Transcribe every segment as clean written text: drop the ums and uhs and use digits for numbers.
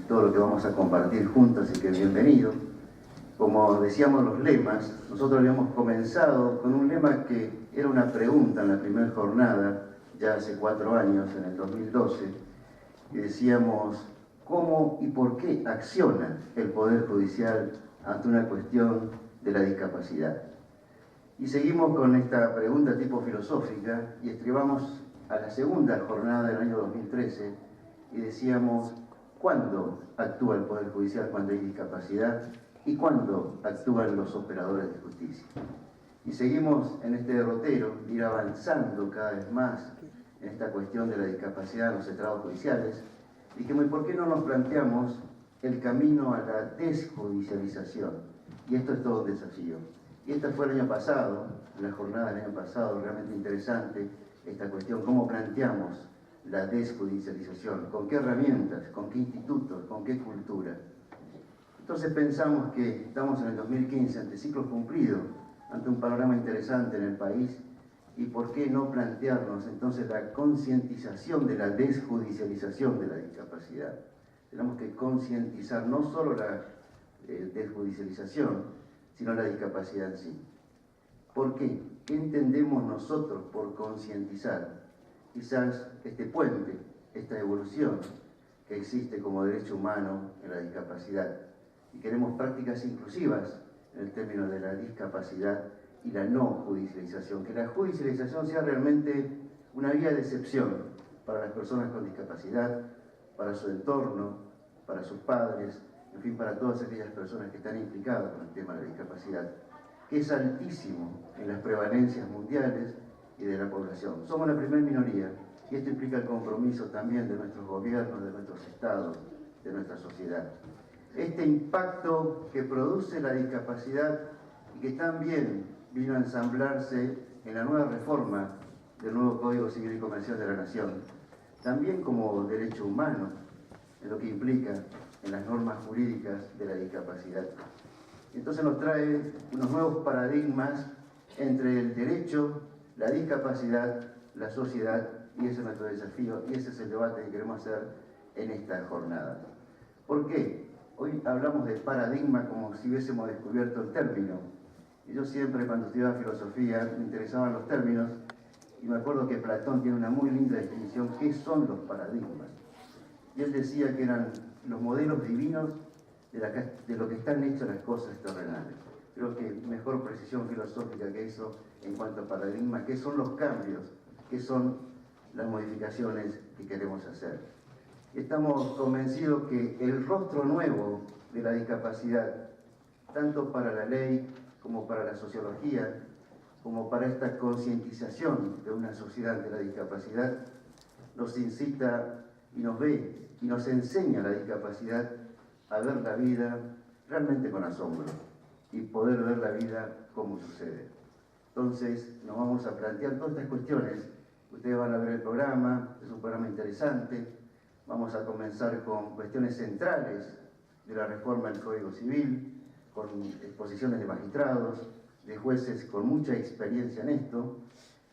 Todo lo que vamos a compartir juntos, así que bienvenido. Como decíamos los lemas, nosotros habíamos comenzado con un lema que era una pregunta en la primera jornada, ya hace 4 años, en el 2012, y decíamos, ¿cómo y por qué acciona el Poder Judicial ante una cuestión de la discapacidad? Y seguimos con esta pregunta tipo filosófica y estribamos a la segunda jornada del año 2013 y decíamos, ¿cuándo actúa el Poder Judicial cuando hay discapacidad y cuándo actúan los operadores de justicia? Y seguimos en este derrotero, ir avanzando cada vez más en esta cuestión de la discapacidad en los estrados judiciales. Dijimos, ¿y por qué no nos planteamos el camino a la desjudicialización? Y esto es todo un desafío. Y esta fue el año pasado, la jornada del año pasado, realmente interesante, esta cuestión, cómo planteamos la desjudicialización, con qué herramientas, con qué institutos, con qué cultura. Entonces pensamos que estamos en el 2015, ante ciclos cumplidos, ante un panorama interesante en el país, y por qué no plantearnos entonces la concientización de la desjudicialización de la discapacidad. Tenemos que concientizar no solo la desjudicialización, sino la discapacidad en sí. ¿Por qué? ¿Qué entendemos nosotros por concientizar? Quizás este puente, esta evolución que existe como derecho humano en la discapacidad. Y queremos prácticas inclusivas en el término de la discapacidad y la no judicialización. Que la judicialización sea realmente una vía de excepción para las personas con discapacidad, para su entorno, para sus padres, en fin, para todas aquellas personas que están implicadas con el tema de la discapacidad, que es altísimo en las prevalencias mundiales y de la población. Somos la primera minoría y esto implica el compromiso también de nuestros gobiernos, de nuestros estados, de nuestra sociedad. Este impacto que produce la discapacidad y que también vino a ensamblarse en la nueva reforma del nuevo Código Civil y Comercial de la Nación, también como derecho humano, en lo que implica en las normas jurídicas de la discapacidad. Entonces nos trae unos nuevos paradigmas entre el derecho, la discapacidad, la sociedad, y ese es nuestro desafío, y ese es el debate que queremos hacer en esta jornada. ¿Por qué? Hoy hablamos de paradigma como si hubiésemos descubierto el término. Y yo siempre, cuando estudiaba filosofía, me interesaban los términos, y me acuerdo que Platón tiene una muy linda definición, ¿qué son los paradigmas? Y él decía que eran los modelos divinos de lo que están hechas las cosas terrenales. Creo que mejor precisión filosófica que eso en cuanto a paradigmas, qué son los cambios, qué son las modificaciones que queremos hacer. Estamos convencidos que el rostro nuevo de la discapacidad, tanto para la ley como para la sociología, como para esta concientización de una sociedad de la discapacidad, nos incita y nos ve y nos enseña la discapacidad a ver la vida realmente con asombro y poder ver la vida como sucede. Entonces nos vamos a plantear todas estas cuestiones. Ustedes van a ver el programa, es un programa interesante. Vamos a comenzar con cuestiones centrales de la reforma del Código Civil, con exposiciones de magistrados, de jueces con mucha experiencia en esto.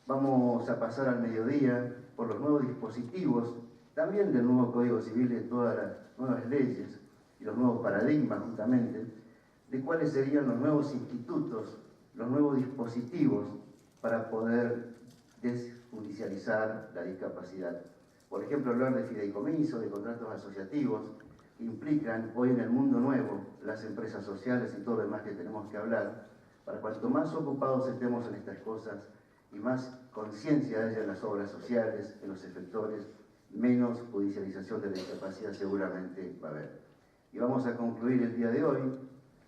Vamos a pasar al mediodía por los nuevos dispositivos, también del nuevo Código Civil, de todas las nuevas leyes y los nuevos paradigmas justamente, de cuáles serían los nuevos institutos, los nuevos dispositivos para poder desjudicializar la discapacidad. Por ejemplo, hablar de fideicomiso, de contratos asociativos, que implican hoy en el mundo nuevo las empresas sociales y todo lo demás que tenemos que hablar, para cuanto más ocupados estemos en estas cosas y más conciencia haya en las obras sociales, en los efectores, menos judicialización de la discapacidad seguramente va a haber. Y vamos a concluir el día de hoy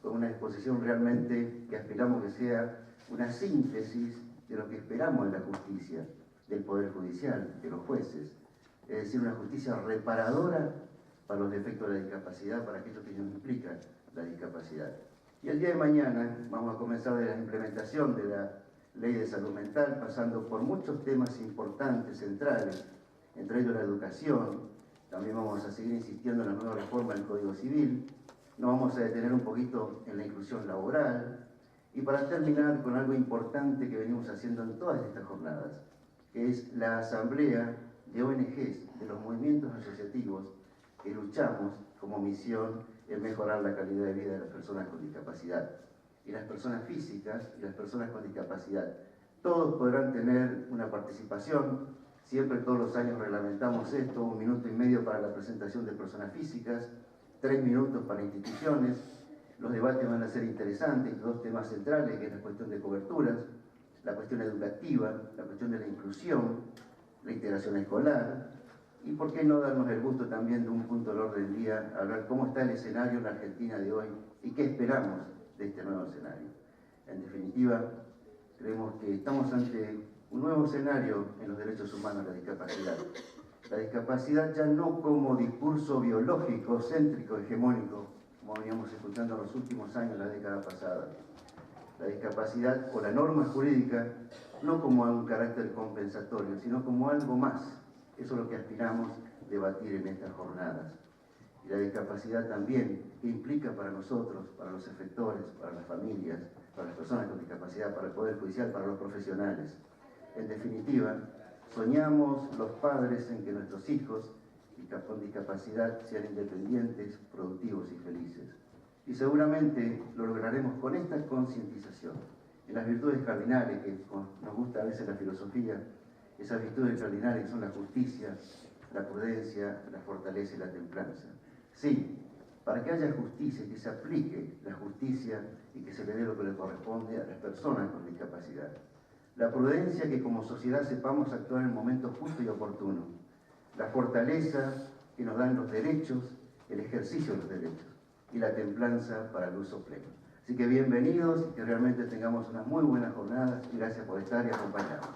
con una exposición realmente que aspiramos que sea una síntesis de lo que esperamos de la justicia, del Poder Judicial, de los jueces, es decir, una justicia reparadora para los defectos de la discapacidad, para aquello que nos implica la discapacidad. Y el día de mañana vamos a comenzar de la implementación de la Ley de Salud Mental, pasando por muchos temas importantes, centrales, entre ellos la educación. También vamos a seguir insistiendo en la nueva reforma del Código Civil. Nos vamos a detener un poquito en la inclusión laboral. Y para terminar con algo importante que venimos haciendo en todas estas jornadas, que es la asamblea de ONGs, de los movimientos asociativos, que luchamos como misión en mejorar la calidad de vida de las personas con discapacidad. Y las personas físicas y las personas con discapacidad, todos podrán tener una participación. Siempre todos los años reglamentamos esto: 1 minuto y medio para la presentación de personas físicas, 3 minutos para instituciones. Los debates van a ser interesantes, 2 temas centrales, que es la cuestión de coberturas, la cuestión educativa, la cuestión de la inclusión, la integración escolar, y por qué no darnos el gusto también de un punto del orden del día, hablar cómo está el escenario en la Argentina de hoy y qué esperamos de este nuevo escenario. En definitiva, creemos que estamos ante un nuevo escenario en los derechos humanos, la discapacidad. La discapacidad ya no como discurso biológico, céntrico, hegemónico, como veníamos escuchando en los últimos años, la década pasada. La discapacidad o la norma jurídica no como un carácter compensatorio, sino como algo más. Eso es lo que aspiramos a debatir en estas jornadas. Y la discapacidad también, ¿qué implica para nosotros, para los efectores, para las familias, para las personas con discapacidad, para el Poder Judicial, para los profesionales? En definitiva, soñamos los padres en que nuestros hijos con discapacidad sean independientes, productivos y felices. Y seguramente lo lograremos con esta concientización en las virtudes cardinales, que nos gusta a veces la filosofía, esas virtudes cardinales que son la justicia, la prudencia, la fortaleza y la templanza. Sí, para que haya justicia, que se aplique la justicia y que se le dé lo que le corresponde a las personas con discapacidad. La prudencia, que como sociedad sepamos actuar en el momento justo y oportuno. La fortaleza, que nos dan los derechos, el ejercicio de los derechos. Y la templanza para el uso pleno. Así que bienvenidos y que realmente tengamos unas muy buenas jornadas y gracias por estar y acompañarnos.